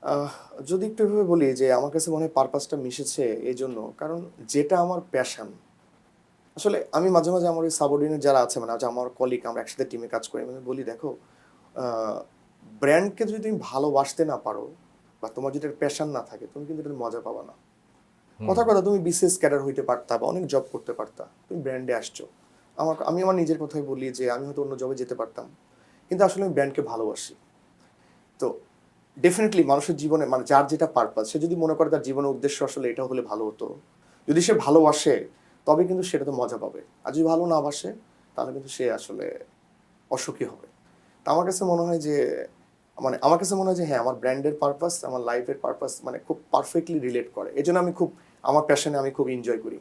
আহ যদি একটু এভাবে বলি যে আমার কাছে মনে হয় পারপাসটা মিশেছে এইজন্য কারণ যেটা আমার প্যাশন আসলে আমি মাঝে মাঝে আমার ওই সাবঅর্ডিনেট যারা আছে মানে আমার কলিগ আমরা একসাথে টিমে কাজ করি আমি বলি দেখো ব্র্যান্ডকে যদি তুমি ভালোবাসতে না পারো বা তোমার যদি প্যাশন না থাকে তুমি কিন্তু এটা মজা পাবা না। হুম। কথা কথা তুমি বিসিএস ক্যাডার হইতে পারতা বা অনেক জব করতে পারতা, তুমি ব্র্যান্ডে আসছো। আমি আমার নিজের কথাই বলি যে আমি হয়তো অন্য জবে যেতে পারতাম, কিন্তু আসলে আমি ব্র্যান্ডকে ভালোবাসি। তো ডেফিনেটলি মানুষের জীবনে মানে যার যেটা পারপাস সে যদি মনে করে তার জীবনের উদ্দেশ্য আসলে এটা হলে ভালো হতো, যদি সে ভালোবাসে তবে কিন্তু সেটা তো মজা পাবে। আর যদি ভালো না বাসে তাহলে কিন্তু সে আসলে অসুখী হবে। তো আমার কাছে মনে হয় যে মানে আমার কাছে মনে হয় যে হ্যাঁ আমার ব্র্যান্ডের পারপাস আমার লাইফের পারপাস মানে খুব পারফেক্টলি রিলেট করে, এই জন্য আমি খুব আমার প্যাশনে আমি খুব এনজয় করি।